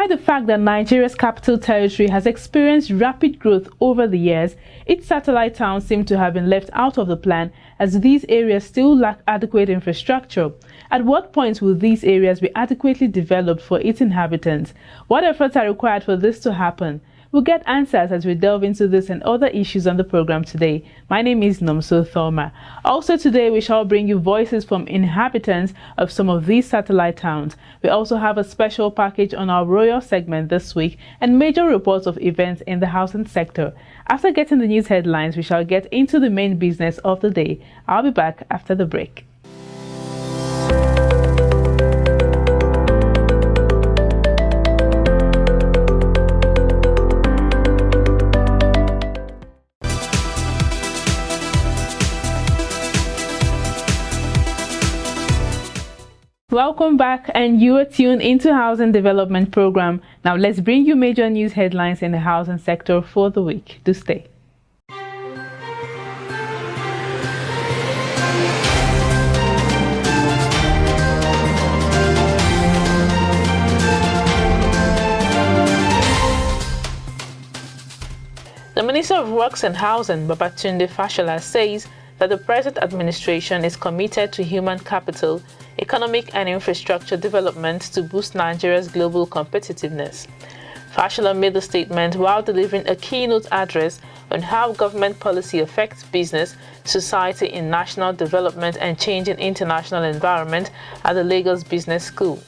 Despite the fact that Nigeria's capital territory has experienced rapid growth over the years, its satellite towns seem to have been left out of the plan as these areas still lack adequate infrastructure. At what point will these areas be adequately developed for its inhabitants? What efforts are required for this to happen? We'll get answers as we delve into this and other issues on the program today. My name is Nomso Thoma. Also today, we shall bring you voices from inhabitants of some of these satellite towns. We also have a special package on our royal segment this week and major reports of events in the housing sector. After getting the news headlines, we shall get into the main business of the day. I'll be back after the break. Welcome back, and you are tuned into Housing Development Program. Now let's bring you major news headlines in the housing sector for the week. Do stay. The Minister of Works and Housing, Babatunde Fashola, says that the present administration is committed to human capital, economic and infrastructure development to boost Nigeria's global competitiveness. Fashola made the statement while delivering a keynote address on how government policy affects business, society in national development and changing international environment at the Lagos Business School.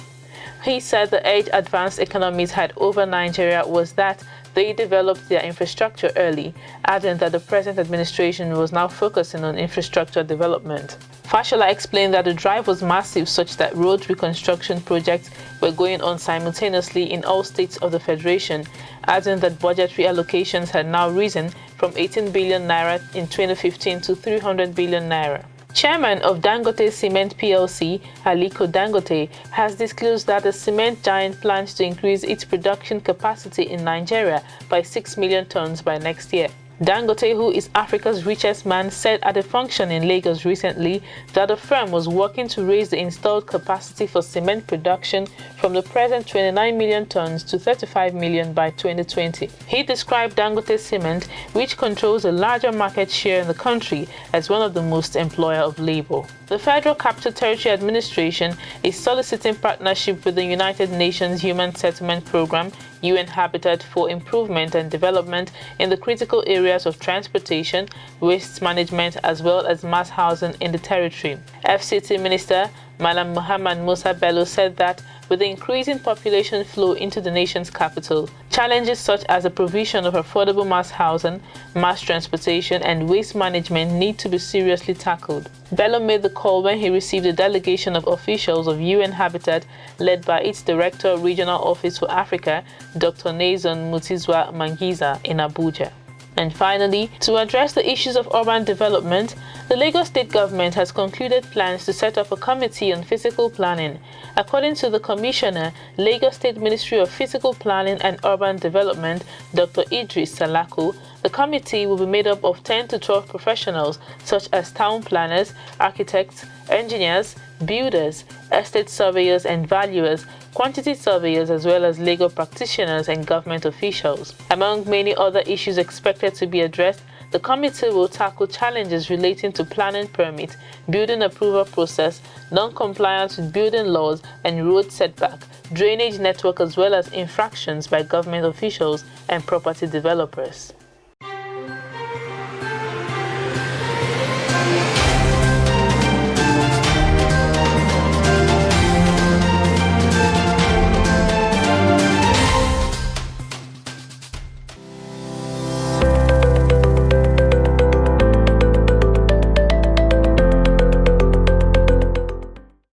He said the edge advanced economies had over Nigeria was that they developed their infrastructure early, adding that the present administration was now focusing on infrastructure development. Fashola explained that the drive was massive, such that road reconstruction projects were going on simultaneously in all states of the federation, adding that budgetary allocations had now risen from 18 billion naira in 2015 to 300 billion naira. Chairman of Dangote Cement PLC, Aliko Dangote, has disclosed that the cement giant plans to increase its production capacity in Nigeria by 6 million tons by next year. Dangote, who is Africa's richest man, said at a function in Lagos recently that the firm was working to raise the installed capacity for cement production from the present 29 million tons to 35 million by 2020. He described Dangote Cement, which controls a larger market share in the country, as one of the most employer of labor. The Federal Capital Territory Administration is soliciting partnership with the United Nations Human Settlement Program, UN Habitat, for improvement and development in the critical areas of transportation, waste management, as well as mass housing in the territory. FCT Minister Malam Muhammad Musa Bello said that with the increasing population flow into the nation's capital, challenges such as the provision of affordable mass housing, mass transportation, and waste management need to be seriously tackled. Bello made the call when he received a delegation of officials of UN Habitat led by its Director Regional Office for Africa, Dr. Nazon Mutizwa Mangiza, in Abuja. And finally, to address the issues of urban development, the Lagos State government has concluded plans to set up a committee on physical planning. According to the Commissioner, Lagos State Ministry of Physical Planning and Urban Development, Dr. Idris Salako, the committee will be made up of 10 to 12 professionals such as town planners, architects, engineers, builders, estate surveyors and valuers, quantity surveyors, as well as legal practitioners and government officials. Among many other issues expected to be addressed, the committee will tackle challenges relating to planning permit, building approval process, non-compliance with building laws and road setback, drainage network, as well as infractions by government officials and property developers.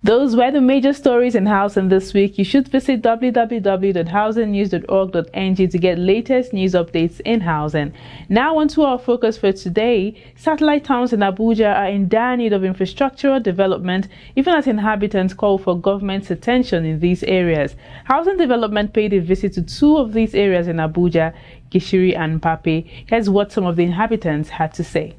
Those were the major stories in housing this week. You should visit www.housingnews.org.ng to get latest news updates in housing. Now on to our focus for today. Satellite towns in Abuja are in dire need of infrastructural development, even as inhabitants call for government's attention in these areas. Housing Development paid a visit to two of these areas in Abuja, Gishiri and Pape. Here's what some of the inhabitants had to say.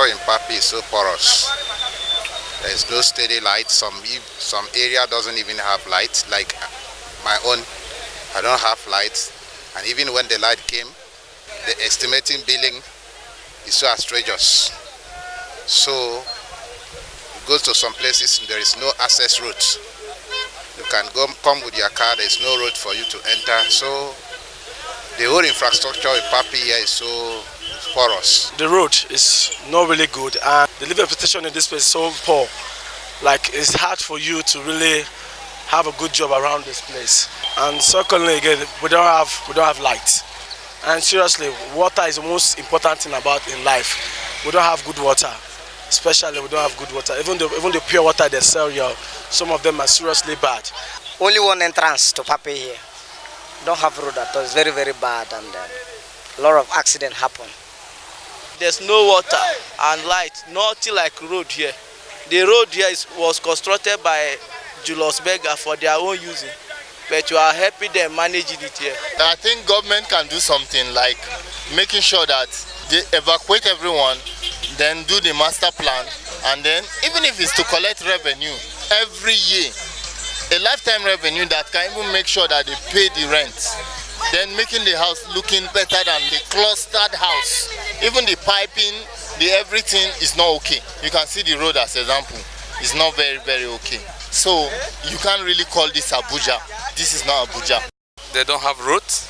infrastructure in Papi is so porous. There is no steady light. Some area doesn't even have light. Like my own, I don't have lights. And even when the light came, the estimating billing is so outrageous. So you go to some places, there is no access route. You can come with your car, there is no road for you to enter. So the whole infrastructure in Papi here is so porous. The road is not really good, and the living situation in this place is so poor. Like, it's hard for you to really have a good job around this place. And secondly, again, we don't have light. And seriously, water is the most important thing about in life. We don't have good water. Especially, we don't have good water. Even the pure water they sell here, some of them are seriously bad. Only one entrance to Papi here. Don't have road at all. It's very, very bad, and a lot of accidents happen. There's no water and light, nothing like road here. The road here was constructed by Julius Berger for their own using, but you are helping them managing it here. I think government can do something like making sure that they evacuate everyone, then do the master plan, and then even if it's to collect revenue every year, a lifetime revenue that can even make sure that they pay the rent, then making the house looking better than the clustered house. Even the piping, the everything is not okay. You can see the road as example. It's not very, very okay. So you can't really call this Abuja. This is not Abuja. They don't have roads,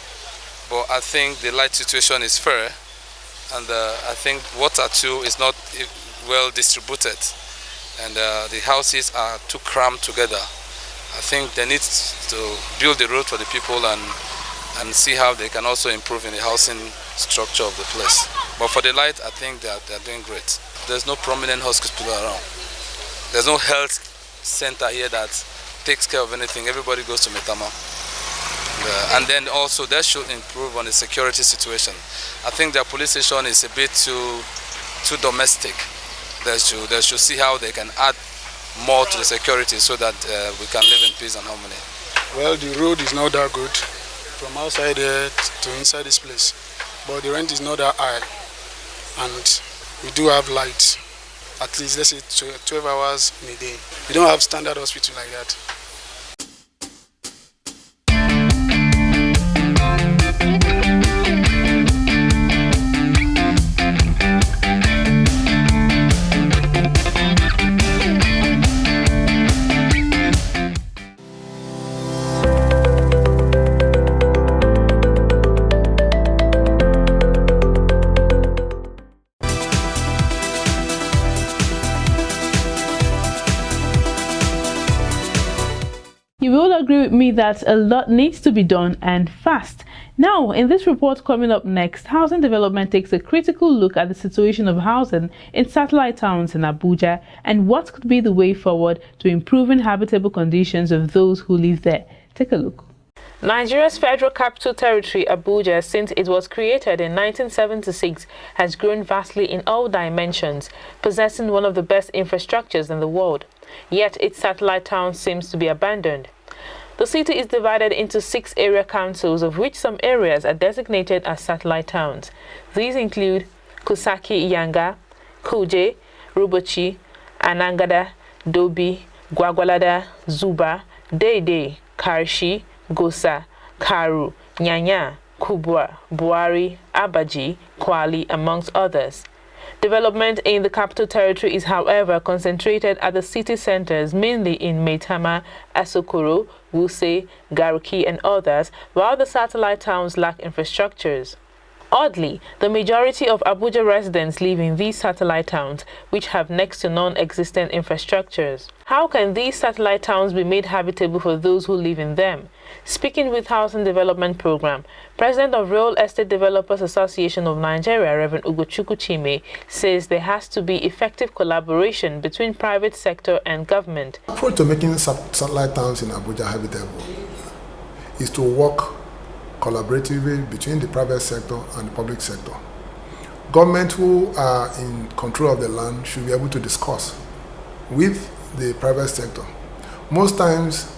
but I think the light situation is fair, and I think water too is not well distributed, and the houses are too crammed together. I think they need to build the road for the people and see how they can also improve in the housing structure of the place. But for the light, I think they're doing great. There's no prominent hospital around. There's no health center here that takes care of anything. Everybody goes to Metama. And then also they should improve on the security situation. I think their police station is a bit too domestic. They should see how they can add more to the security so that we can live in peace and harmony. Well, the road is not that good from outside there to inside this place, but the rent is not that high, and we do have light, at least let's say 12 hours in a day. We don't have standard hospital like that. You will agree with me that a lot needs to be done, and fast. Now, in this report coming up next, Housing Development takes a critical look at the situation of housing in satellite towns in Abuja and what could be the way forward to improving habitable conditions of those who live there. Take a look. Nigeria's Federal Capital Territory, Abuja, since it was created in 1976, has grown vastly in all dimensions, possessing one of the best infrastructures in the world. Yet its satellite town seems to be abandoned. The city is divided into 6 area councils, of which some areas are designated as satellite towns. These include Kusaki Yanga, Kuje, Rubochi, Anangada, Dobi, Gwagwalada, Zuba, Dede, Karshi, Gosa, Karu, Nyanya, Kubwa, Buari, Abaji, Kwali, amongst others. Development in the Capital Territory is, however, concentrated at the city centers, mainly in Maitama, Asokoro, Wuse, Garuki, and others, while the satellite towns lack infrastructures. Oddly, the majority of Abuja residents live in these satellite towns, which have next to non-existent infrastructures. How can these satellite towns be made habitable for those who live in them? Speaking with Housing Development Program, President of Real Estate Developers Association of Nigeria, Reverend Ugochukwu Chime, says there has to be effective collaboration between private sector and government. The approach to making satellite towns in Abuja habitable is to work collaboratively between the private sector and the public sector. Government who are in control of the land should be able to discuss with the private sector. Most times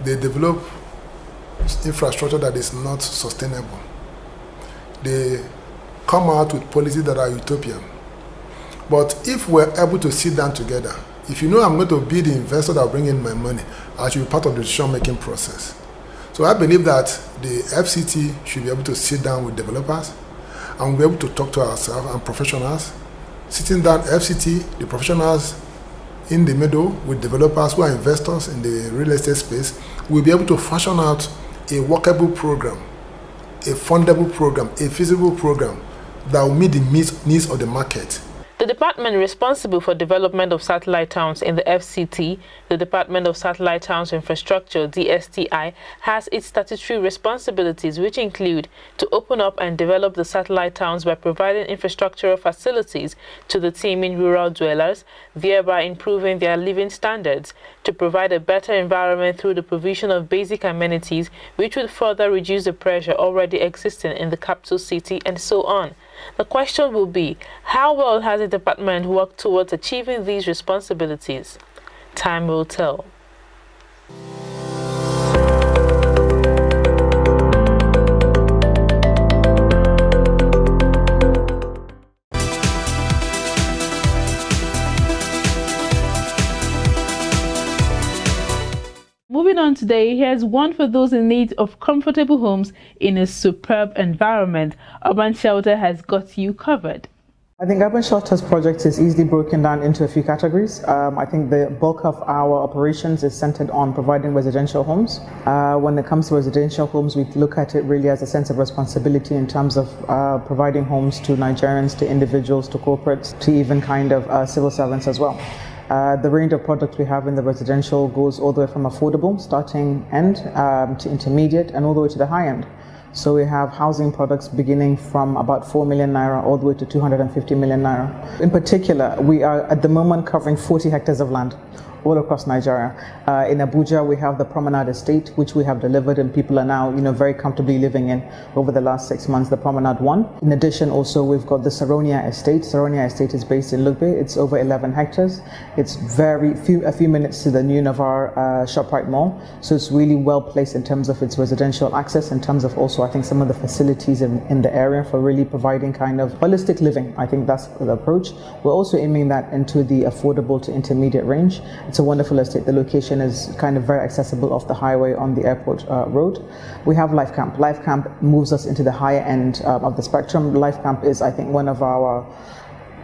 they develop infrastructure that is not sustainable. They come out with policies that are utopian. But if we're able to sit down together, if you know I'm going to be the investor that will bring in my money, I should be part of the decision-making process. So I believe that the FCT should be able to sit down with developers and be able to talk to ourselves and professionals. Sitting down, FCT, the professionals in the middle with developers who are investors in the real estate space, will be able to fashion out a workable program, a fundable program, a feasible program that will meet the needs of the market. The department responsible for development of satellite towns in the FCT, the Department of Satellite Towns Infrastructure, DSTI, has its statutory responsibilities, which include to open up and develop the satellite towns by providing infrastructural facilities to the teeming rural dwellers, thereby improving their living standards, to provide a better environment through the provision of basic amenities, which would further reduce the pressure already existing in the capital city, and so on. The question will be, how well has the department worked towards achieving these responsibilities? Time will tell. Moving on today, here's one for those in need of comfortable homes in a superb environment. Urban Shelter has got you covered. I think Urban Shelter's project is easily broken down into a few categories. I think the bulk of our operations is centered on providing residential homes. When it comes to residential homes, we look at it really as a sense of responsibility in terms of providing homes to Nigerians, to individuals, to corporates, to even kind of civil servants as well. The range of products we have in the residential goes all the way from affordable, starting end, to intermediate, and all the way to the high end. So we have housing products beginning from about 4 million naira all the way to 250 million naira. In particular, we are at the moment covering 40 hectares of land all across Nigeria. In Abuja, we have the Promenade Estate, which we have delivered, and people are now, very comfortably living in over the last 6 months, the Promenade 1. In addition, also, we've got the Saronia Estate. Saronia Estate is based in Lugbe. It's over 11 hectares. It's a few minutes to the new Navarre ShopRite Mall. So it's really well placed in terms of its residential access, in terms of also, I think, some of the facilities in the area for really providing kind of holistic living. I think that's the approach. We're also aiming that into the affordable to intermediate range. It's a wonderful estate. The location is kind of very accessible off the highway on the airport road. We have Life Camp. Life Camp moves us into the higher end of the spectrum. Life Camp is, I think, one of our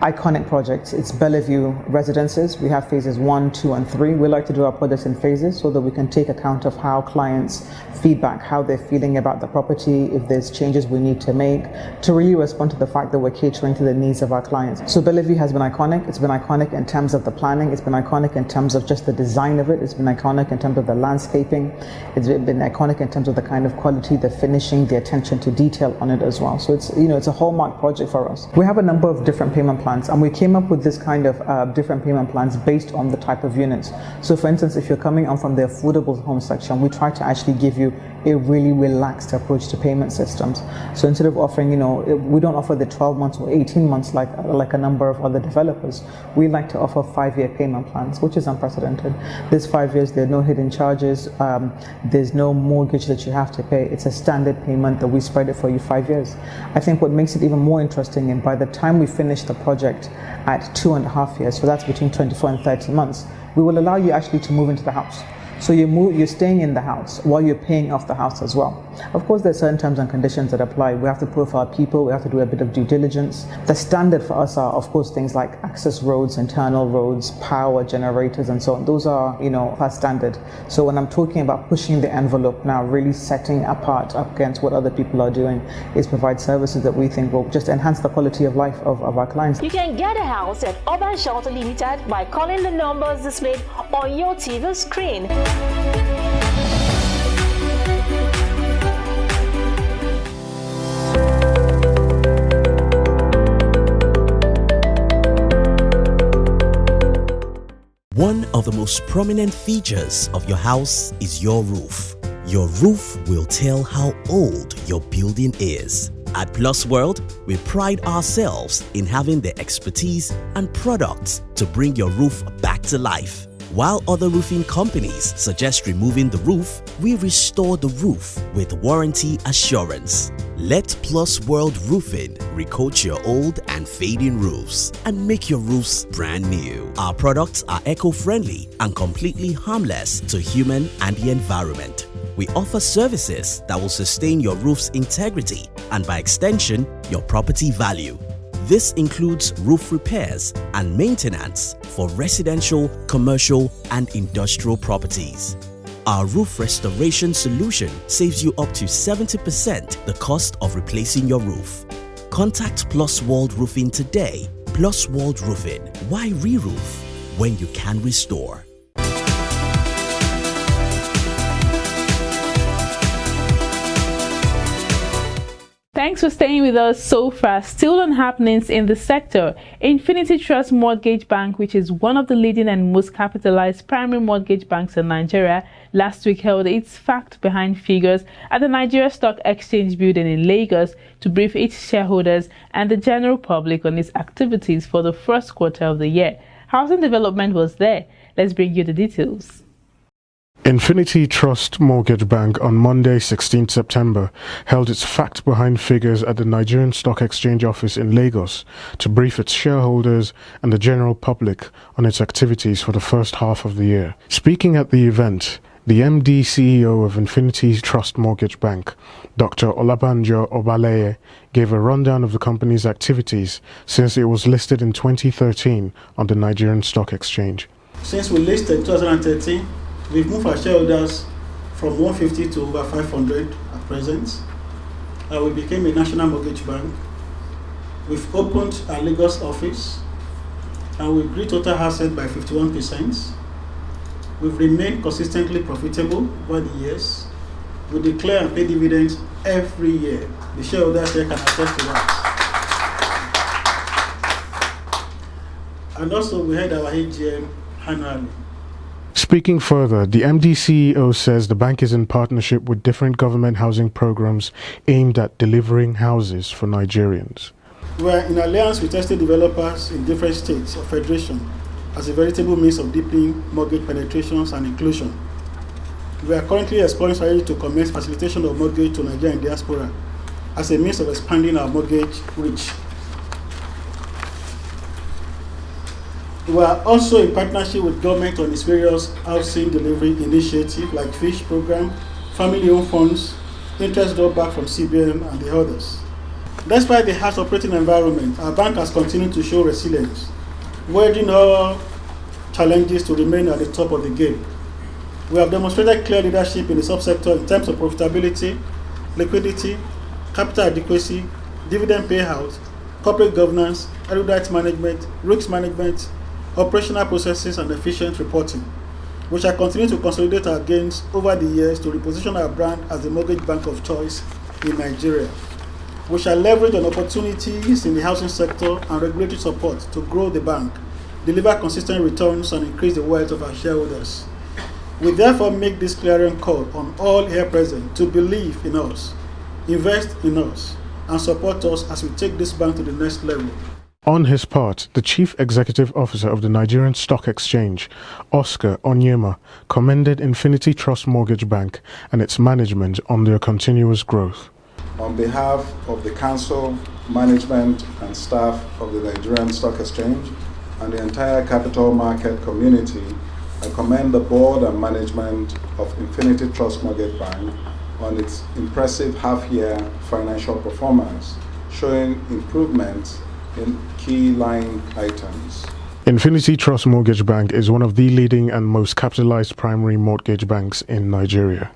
iconic projects. It's Bellevue Residences. We have phases 1, 2, and 3. We like to do our projects in phases so that we can take account of how clients feedback, how they're feeling about the property, if there's changes we need to make, to really respond to the fact that we're catering to the needs of our clients. So Bellevue has been iconic. It's been iconic in terms of the planning. It's been iconic in terms of just the design of it. It's been iconic in terms of the landscaping. It's been iconic in terms of the kind of quality, the finishing, the attention to detail on it as well. So it's, it's a hallmark project for us. We have a number of different payment plans, and we came up with this kind of different payment plans based on the type of units. So for instance, if you're coming on from the affordable home section, we try to actually give you a really relaxed approach to payment systems. So instead of offering, we don't offer the 12 months or 18 months like a number of other developers. We like to offer 5-year payment plans, which is unprecedented. This 5 years, there are no hidden charges. There's no mortgage that you have to pay. It's a standard payment that we spread it for you 5 years. I think what makes it even more interesting, and by the time we finish the project at 2.5 years, so that's between 24 and 30 months, we will allow you actually to move into the house. So you're staying in the house while you're paying off the house as well. Of course, there are certain terms and conditions that apply. We have to profile people. We have to do a bit of due diligence. The standard for us are, of course, things like access roads, internal roads, power generators, and so on. Those are, our standard. So when I'm talking about pushing the envelope now, really setting apart up against what other people are doing, is provide services that we think will just enhance the quality of life of our clients. You can get a house at Urban Shelter Limited by calling the numbers displayed on your TV screen. One of the most prominent features of your house is your roof. Your roof will tell how old your building is. At Plus World, we pride ourselves in having the expertise and products to bring your roof back to life. While other roofing companies suggest removing the roof, we restore the roof with warranty assurance. Let Plus World Roofing recoat your old and fading roofs and make your roofs brand new. Our products are eco-friendly and completely harmless to human and the environment. We offer services that will sustain your roof's integrity and by extension, your property value. This includes roof repairs and maintenance for residential, commercial, and industrial properties. Our roof restoration solution saves you up to 70% the cost of replacing your roof. Contact Plus World Roofing today. Plus World Roofing. Why re-roof when you can restore? Thanks for staying with us so far. Still on happenings in the sector, Infinity Trust Mortgage Bank, which is one of the leading and most capitalized primary mortgage banks in Nigeria, last week held its fact behind figures at the Nigeria Stock Exchange building in Lagos to brief its shareholders and the general public on its activities for the first quarter of the year. Housing development was there. Let's bring you the details. Infinity Trust Mortgage Bank on Monday, 16 September, held its fact behind figures at the Nigerian Stock Exchange office in Lagos to brief its shareholders and the general public on its activities for the first half of the year. Speaking at the event, the MD CEO of Infinity Trust Mortgage Bank, Dr. Olabanjo Obaleye, gave a rundown of the company's activities since it was listed in 2013 on the Nigerian Stock Exchange. Since we listed in 2013, we've moved our shareholders from 150 to over 500 at present. We became a national mortgage bank. We've opened our Lagos office and we grew total assets by 51%. We've remained consistently profitable over the years. We declare and pay dividends every year. The shareholders here can attest to that. And also we had our AGM annually. Speaking further, the MD CEO says the bank is in partnership with different government housing programs aimed at delivering houses for Nigerians. We are in alliance with estate developers in different states or federation as a veritable means of deepening mortgage penetrations and inclusion. We are currently exploring strategy to commence facilitation of mortgage to Nigerian diaspora as a means of expanding our mortgage reach. We are also in partnership with government on its various housing delivery initiatives like FISH program, family-owned funds, interest drawback from CBN, and the others. Despite the harsh operating environment, our bank has continued to show resilience, weathering all challenges to remain at the top of the game. We have demonstrated clear leadership in the subsector in terms of profitability, liquidity, capital adequacy, dividend payout, corporate governance, erudite management, risk management, operational processes, and efficient reporting. We shall continue to consolidate our gains over the years to reposition our brand as the mortgage bank of choice in Nigeria. We shall leverage on opportunities in the housing sector and regulatory support to grow the bank, deliver consistent returns, and increase the wealth of our shareholders. We therefore make this clarion call on all here present to believe in us, invest in us, and support us as we take this bank to the next level. On his part, the Chief Executive Officer of the Nigerian Stock Exchange, Oscar Onyema, commended Infinity Trust Mortgage Bank and its management on their continuous growth. On behalf of the Council, management, and staff of the Nigerian Stock Exchange and the entire capital market community, I commend the board and management of Infinity Trust Mortgage Bank on its impressive half-year financial performance, showing improvements in key line items. Infinity Trust Mortgage Bank is one of the leading and most capitalized primary mortgage banks in Nigeria.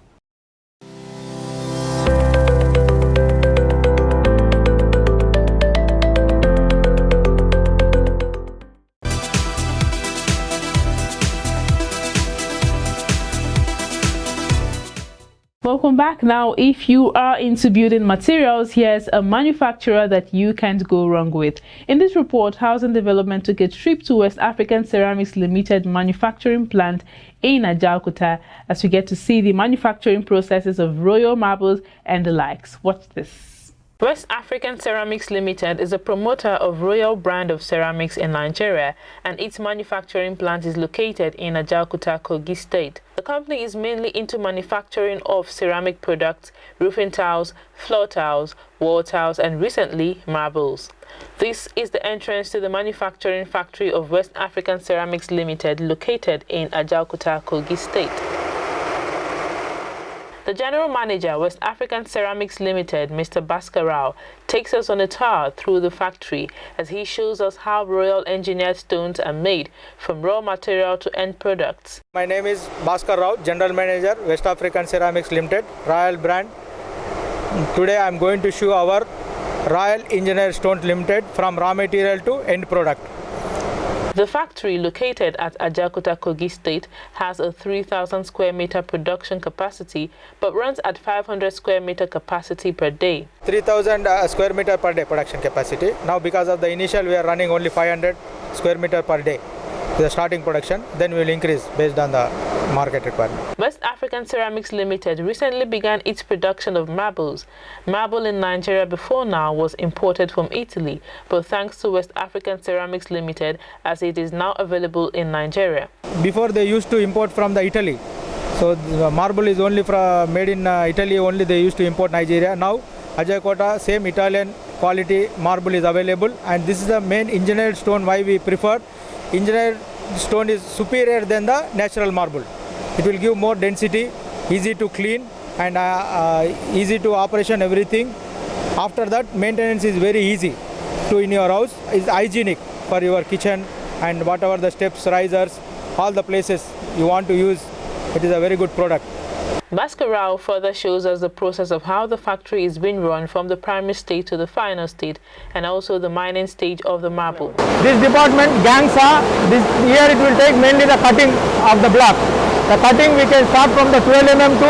Welcome back. Now, if you are into building materials, here's a manufacturer that you can't go wrong with. In this report, Housing Development took a trip to West African Ceramics Limited manufacturing plant in Ajaokuta as we get to see the manufacturing processes of royal marbles and the likes. Watch this. West African Ceramics Limited is a promoter of Royal brand of ceramics in Nigeria, and its manufacturing plant is located in Ajaokuta, Kogi State. The company is mainly into manufacturing of ceramic products, roofing tiles, floor tiles, wall tiles, and recently marbles. This is the entrance to the manufacturing factory of West African Ceramics Limited located in Ajaokuta, Kogi State. The General Manager, West African Ceramics Limited, Mr. Bhaskar Rao, takes us on a tour through the factory as he shows us how Royal engineered stones are made from raw material to end products. My name is Bhaskar Rao, General Manager, West African Ceramics Limited, Royal brand. Today I am going to show our Royal Engineered Stones Limited from raw material to end product. The factory, located at Ajaokuta, Kogi State, has a 3,000 square meter production capacity but runs at 500 square meter capacity per day. 3,000 square meter per day production capacity. Now because of the initial we are running only 500 square meter per day. The starting production, then we will increase based on the market requirement. West African Ceramics Limited recently began its production of marbles. Marble in Nigeria before now was imported from Italy, but thanks to West African Ceramics Limited, as it is now available in Nigeria. Before they used to import from the Italy, so the marble is only made in Italy only. They used to import Nigeria. Now Ajaokuta, same Italian quality marble is available, and this is the main engineered stone why we prefer. Engineered stone is superior than the natural marble. It will give more density, easy to clean and easy to operation everything. After that, maintenance is very easy to in your house. Is hygienic for your kitchen and whatever the steps, risers, all the places you want to use. It is a very good product. Bhaskar Rao further shows us the process of how the factory is being run from the primary stage to the final stage, and also the mining stage of the marble. This department, gang saw, here it will take mainly the cutting of the block. The cutting we can start from the 12 mm to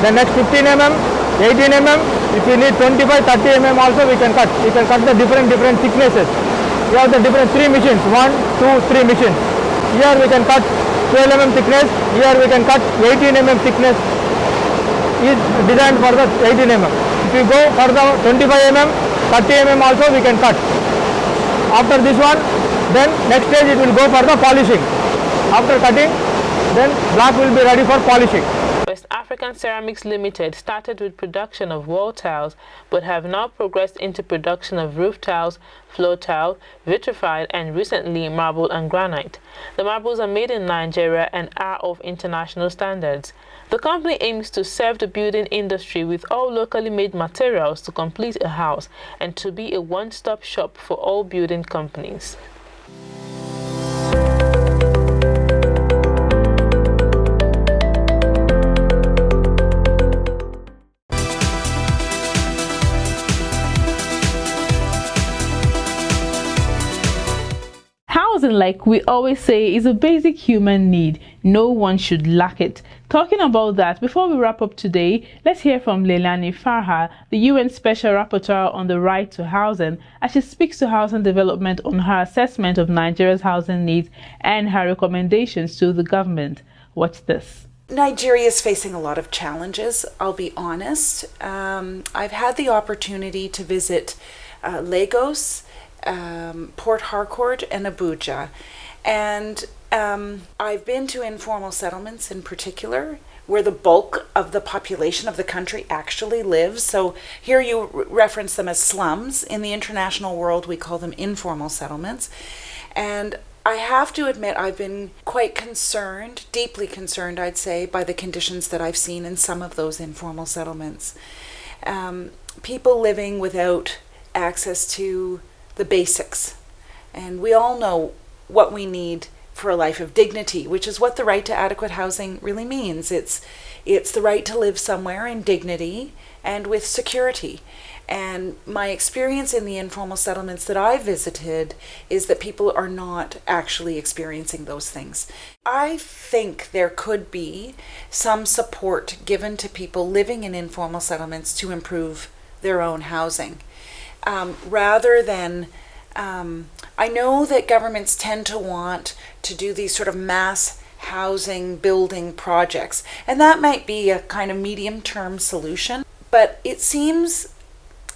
the next 15 mm, 18 mm. If you need 25, 30 mm also we can cut. We can cut the different thicknesses. We have the different 3 machines, 1, 2, 3 machines. Here we can cut 12 mm thickness, here we can cut 18 mm thickness. Is designed for the 18 mm. If we go for the 25 mm, 30 mm also we can cut. After this one, then next stage it will go for the polishing. After cutting, then block will be ready for polishing. West African Ceramics Limited started with production of wall tiles but have now progressed into production of roof tiles, floor tile, vitrified, and recently marble and granite. The marbles are made in Nigeria and are of international standards. The company aims to serve the building industry with all locally made materials to complete a house and to be a one-stop shop for all building companies. Housing, like we always say, is a basic human need. No one should lack it. Talking about that, before we wrap up today, let's hear from Leilani Farha, the UN Special Rapporteur on the right to housing, as she speaks to housing development on her assessment of Nigeria's housing needs and her recommendations to the government. Watch this. Nigeria is facing a lot of challenges, I'll be honest. I've had the opportunity to visit Lagos, Port Harcourt and Abuja, and I've been to informal settlements in particular where the bulk of the population of the country actually lives. So here you reference them as slums. In the international world we call them informal settlements, and I have to admit I've been quite concerned, deeply concerned I'd say, by the conditions that I've seen in some of those informal settlements. People living without access to the basics. And we all know what we need for a life of dignity, which is what the right to adequate housing really means. It's the right to live somewhere in dignity and with security. And my experience in the informal settlements that I visited is that people are not actually experiencing those things. I think there could be some support given to people living in informal settlements to improve their own housing. Rather than, I know that governments tend to want to do these sort of mass housing building projects, and that might be a kind of medium-term solution, but it seems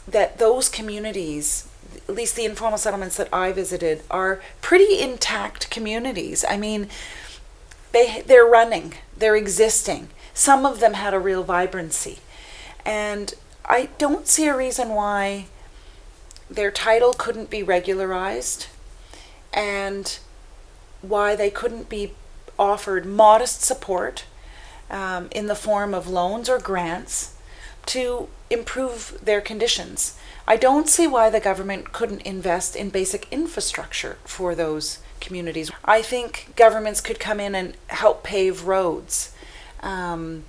that those communities, at least the informal settlements that I visited, are pretty intact communities. I mean, they're running, they're existing. Some of them had a real vibrancy. And I don't see a reason why their title couldn't be regularized and why they couldn't be offered modest support in the form of loans or grants to improve their conditions. I don't see why the government couldn't invest in basic infrastructure for those communities. I think governments could come in and help pave roads, and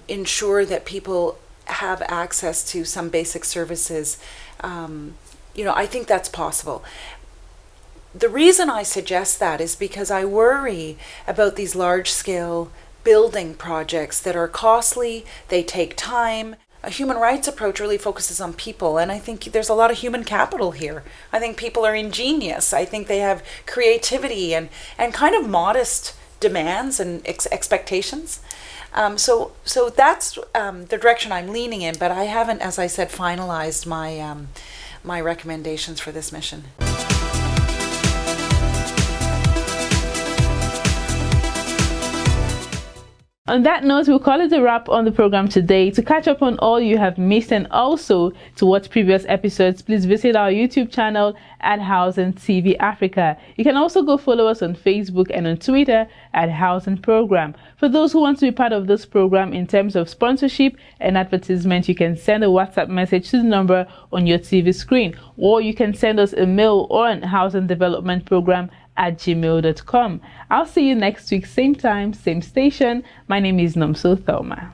ensure that people have access to some basic services. I think that's possible. The reason I suggest that is because I worry about these large-scale building projects that are costly, they take time. A human rights approach really focuses on people, and I think there's a lot of human capital here. I think people are ingenious. I think they have creativity and kind of modest demands and expectations. So that's the direction I'm leaning in, but I haven't, as I said, finalized my recommendations for this mission. On that note, we'll call it a wrap on the program today. To catch up on all you have missed and also to watch previous episodes, please visit our YouTube channel at Housing TV Africa. You can also go follow us on Facebook and on Twitter at Housing Program. For those who want to be part of this program in terms of sponsorship and advertisement, you can send a WhatsApp message to the number on your TV screen, or you can send us a mail on housingdevelopmentprogram@gmail.com. I'll see you next week, same time, same station. My name is Nomso Thelma.